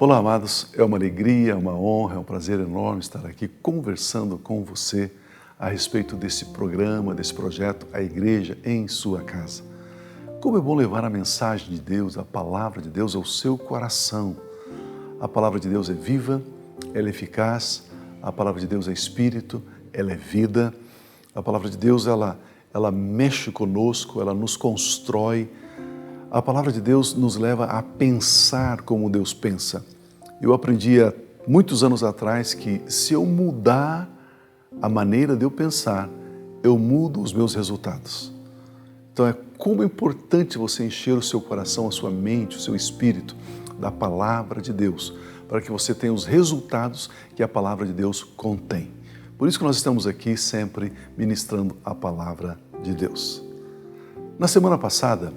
Olá, amados, é uma alegria, uma honra, é um prazer enorme estar aqui conversando com você a respeito desse programa, desse projeto, a Igreja em Sua Casa. Como é bom levar a mensagem de Deus, a palavra de Deus ao seu coração. A palavra de Deus é viva, ela é eficaz, a palavra de Deus é espírito, ela é vida. A palavra de Deus, ela mexe conosco, ela nos constrói. A palavra de Deus nos leva a pensar como Deus pensa. Eu aprendi há muitos anos atrás que se eu mudar a maneira de eu pensar, eu mudo os meus resultados. Então é como é importante você encher o seu coração, a sua mente, o seu espírito da palavra de Deus, para que você tenha os resultados que a palavra de Deus contém. Por isso que nós estamos aqui sempre ministrando a palavra de Deus. Na semana passada,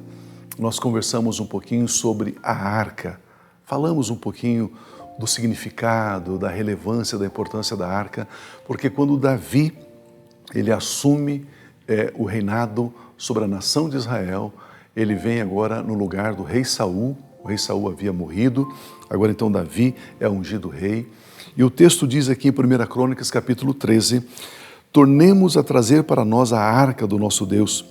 nós conversamos um pouquinho sobre a arca. Falamos um pouquinho do significado, da relevância, da importância da arca, porque quando Davi ele assume o reinado sobre a nação de Israel, ele vem agora no lugar do rei Saul. O rei Saul havia morrido, agora então Davi é ungido rei. E o texto diz aqui em 1 Crônicas, capítulo 13, tornemos a trazer para nós a arca do nosso Deus,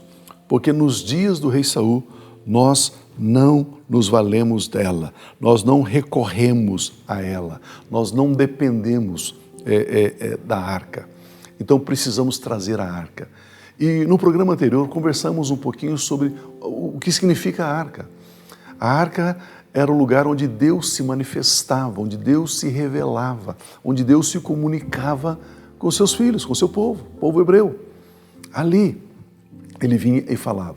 porque nos dias do rei Saul, nós não nos valemos dela, nós não recorremos a ela, nós não dependemos da arca. Então precisamos trazer a arca. E no programa anterior conversamos um pouquinho sobre o que significa a arca. A arca era o lugar onde Deus se manifestava, onde Deus se revelava, onde Deus se comunicava com seus filhos, com seu povo, povo hebreu. Ali ele vinha e falava.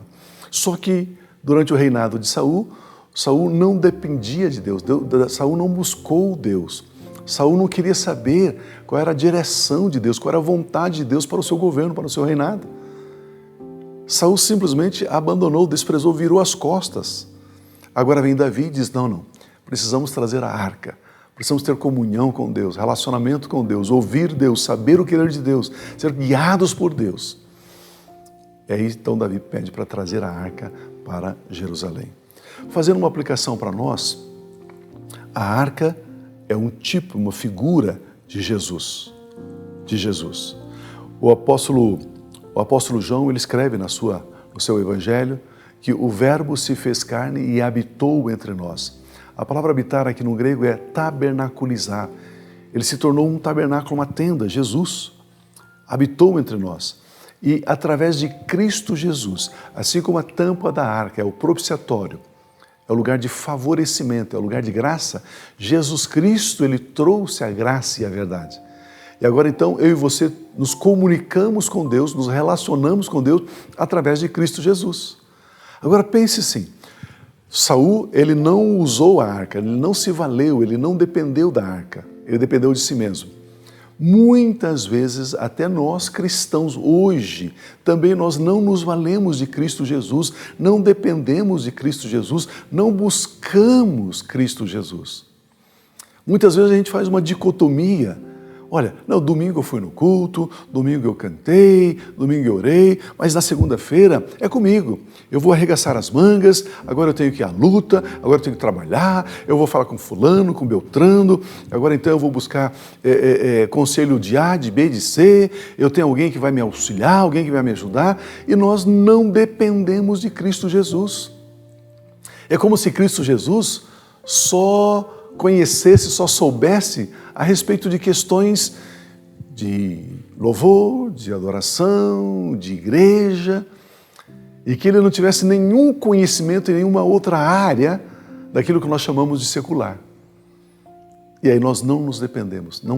Só que durante o reinado de Saul, Saul não dependia de Deus, Saul não buscou Deus. Saul não queria saber qual era a direção de Deus, qual era a vontade de Deus para o seu governo, para o seu reinado. Saul simplesmente abandonou, desprezou, virou as costas. Agora vem Davi e diz, não, precisamos trazer a arca, precisamos ter comunhão com Deus, relacionamento com Deus, ouvir Deus, saber o querer de Deus, ser guiados por Deus. E aí então Davi pede para trazer a arca para Jerusalém. Fazendo uma aplicação para nós, a arca é um tipo, uma figura de Jesus. O apóstolo João, ele escreve no seu evangelho que o verbo se fez carne e habitou entre nós. A palavra habitar aqui no grego é tabernaculizar. Ele se tornou um tabernáculo, uma tenda, Jesus habitou entre nós. E através de Cristo Jesus, assim como a tampa da arca é o propiciatório, é o lugar de favorecimento, é o lugar de graça, Jesus Cristo, ele trouxe a graça e a verdade. E agora então eu e você nos comunicamos com Deus, nos relacionamos com Deus através de Cristo Jesus. Agora pense assim, Saul, ele não usou a arca, ele não se valeu, ele não dependeu da arca, ele dependeu de si mesmo. Muitas vezes, até nós cristãos hoje, também nós não nos valemos de Cristo Jesus, não dependemos de Cristo Jesus, não buscamos Cristo Jesus. Muitas vezes a gente faz uma dicotomia. Olha, domingo eu fui no culto, domingo eu cantei, domingo eu orei, mas na segunda-feira é comigo. Eu vou arregaçar as mangas, agora eu tenho que ir à luta, agora eu tenho que trabalhar, eu vou falar com fulano, com Beltrano, agora então eu vou buscar conselho de A, de B, de C, eu tenho alguém que vai me auxiliar, alguém que vai me ajudar, e nós não dependemos de Cristo Jesus. É como se Cristo Jesus só conhecesse, só soubesse a respeito de questões de louvor, de adoração, de igreja, e que ele não tivesse nenhum conhecimento em nenhuma outra área daquilo que nós chamamos de secular. E aí nós não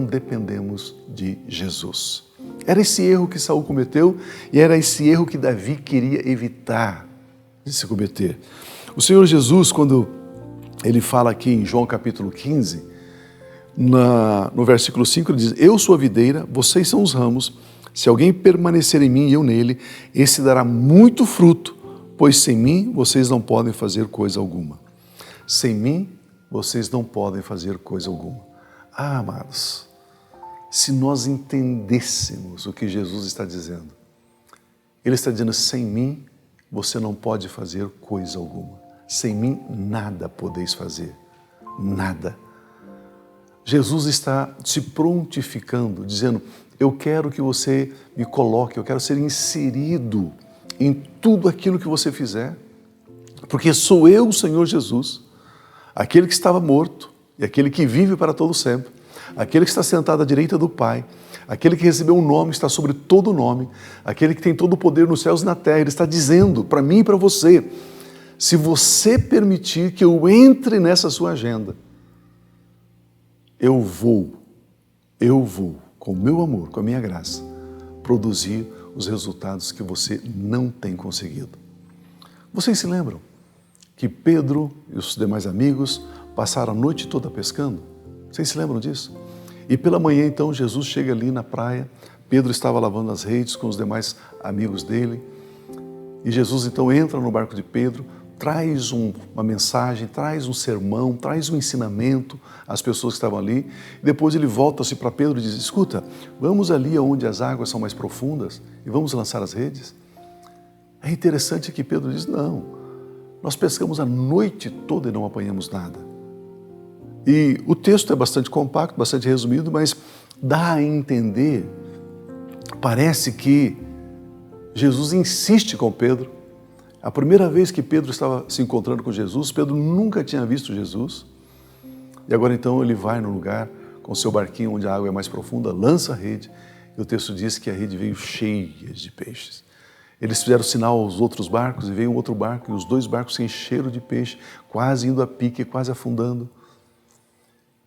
dependemos de Jesus. Era esse erro que Saul cometeu e era esse erro que Davi queria evitar de se cometer. O Senhor Jesus, quando ele fala aqui em João capítulo 15, no versículo 5, ele diz, eu sou a videira, vocês são os ramos, se alguém permanecer em mim e eu nele, esse dará muito fruto, pois sem mim vocês não podem fazer coisa alguma. Sem mim vocês não podem fazer coisa alguma. Ah, amados, se nós entendêssemos o que Jesus está dizendo, ele está dizendo, sem mim você não pode fazer coisa alguma. Sem mim nada podeis fazer, nada. Jesus está se prontificando, dizendo, eu quero que você me coloque, eu quero ser inserido em tudo aquilo que você fizer, porque sou eu, o Senhor Jesus, aquele que estava morto e aquele que vive para todo sempre, aquele que está sentado à direita do Pai, aquele que recebeu um nome, está sobre todo nome, aquele que tem todo o poder nos céus e na terra. Ele está dizendo para mim e para você, se você permitir que eu entre nessa sua agenda, eu vou, com o meu amor, com a minha graça, produzir os resultados que você não tem conseguido. Vocês se lembram que Pedro e os demais amigos passaram a noite toda pescando? Vocês se lembram disso? E pela manhã, então, Jesus chega ali na praia, Pedro estava lavando as redes com os demais amigos dele, e Jesus, então, entra no barco de Pedro, traz uma mensagem, traz um sermão, traz um ensinamento às pessoas que estavam ali, e depois ele volta-se para Pedro e diz, escuta, vamos ali onde as águas são mais profundas e vamos lançar as redes? É interessante que Pedro diz, não, nós pescamos a noite toda e não apanhamos nada. E o texto é bastante compacto, bastante resumido, mas dá a entender, parece que Jesus insiste com Pedro. A primeira vez que Pedro estava se encontrando com Jesus, Pedro nunca tinha visto Jesus. E agora então ele vai no lugar com seu barquinho onde a água é mais profunda, lança a rede, e o texto diz que a rede veio cheia de peixes. Eles fizeram sinal aos outros barcos e veio um outro barco e os dois barcos se encheram de peixe, quase indo a pique, quase afundando.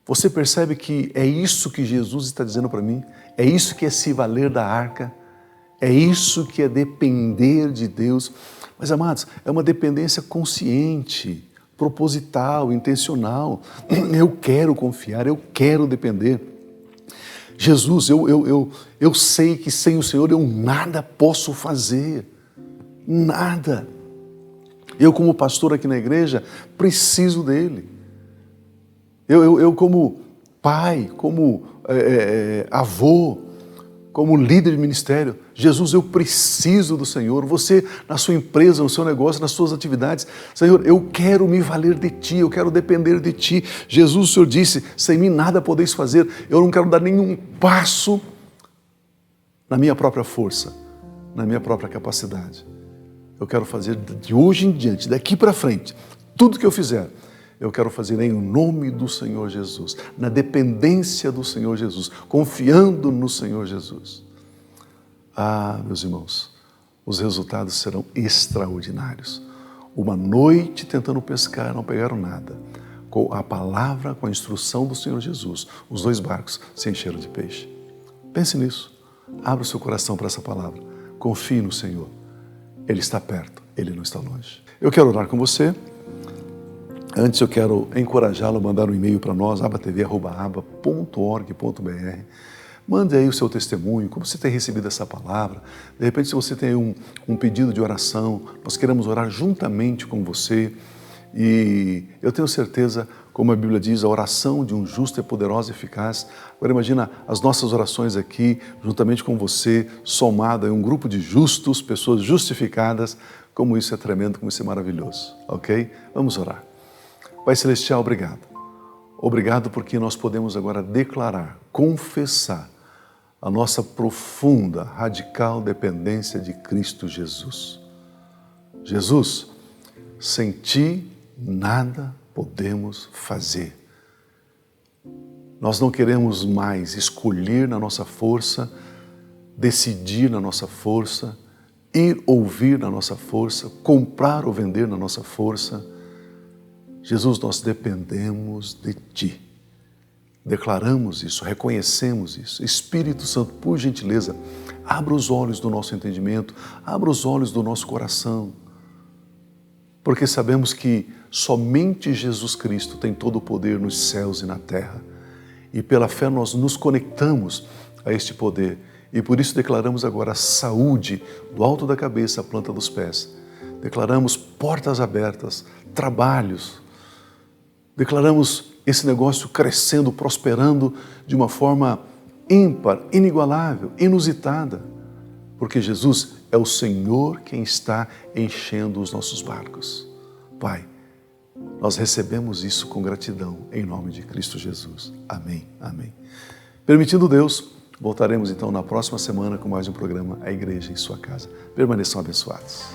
Você percebe que é isso que Jesus está dizendo para mim? É isso que é se valer da arca? É isso que é depender de Deus? Mas, amados, é uma dependência consciente, proposital, intencional. Eu quero confiar, eu quero depender. Jesus, eu sei que sem o Senhor eu nada posso fazer. Nada. Eu, como pastor aqui na igreja, preciso dele. Eu como pai, como avô, como líder de ministério, Jesus, eu preciso do Senhor. Você, na sua empresa, no seu negócio, nas suas atividades, Senhor, eu quero me valer de Ti, eu quero depender de Ti. Jesus, o Senhor disse, sem mim nada podeis fazer. Eu não quero dar nenhum passo na minha própria força, na minha própria capacidade. Eu quero fazer de hoje em diante, daqui para frente, tudo que eu fizer, eu quero fazer em nome do Senhor Jesus, na dependência do Senhor Jesus, confiando no Senhor Jesus. Ah, meus irmãos, os resultados serão extraordinários. Uma noite tentando pescar, não pegaram nada. Com a palavra, com a instrução do Senhor Jesus, os dois barcos se encheram de peixe. Pense nisso. Abra o seu coração para essa palavra. Confie no Senhor. Ele está perto, Ele não está longe. Eu quero orar com você. Antes eu quero encorajá-lo a mandar um e-mail para nós, abatv@aba.org.br. Mande aí o seu testemunho, como você tem recebido essa palavra. De repente, se você tem um pedido de oração, nós queremos orar juntamente com você. E eu tenho certeza, como a Bíblia diz, a oração de um justo é poderosa e eficaz. Agora imagina as nossas orações aqui, juntamente com você, somada em um grupo de justos, pessoas justificadas. Como isso é tremendo, como isso é maravilhoso, ok? Vamos orar. Pai Celestial, obrigado. Obrigado porque nós podemos agora declarar, confessar a nossa profunda, radical dependência de Cristo Jesus. Jesus, sem Ti nada podemos fazer. Nós não queremos mais escolher na nossa força, decidir na nossa força, ir ouvir na nossa força, comprar ou vender na nossa força. Jesus, nós dependemos de Ti. Declaramos isso, reconhecemos isso. Espírito Santo, por gentileza, abra os olhos do nosso entendimento, abra os olhos do nosso coração, porque sabemos que somente Jesus Cristo tem todo o poder nos céus e na terra. E pela fé nós nos conectamos a este poder. E por isso declaramos agora saúde do alto da cabeça à planta dos pés. Declaramos portas abertas, trabalhos. Declaramos esse negócio crescendo, prosperando de uma forma ímpar, inigualável, inusitada. Porque Jesus é o Senhor quem está enchendo os nossos barcos. Pai, Nós recebemos isso com gratidão, em nome de Cristo Jesus. Amém, amém. Permitindo Deus, voltaremos então na próxima semana com mais um programa A Igreja em Sua Casa. Permaneçam abençoados.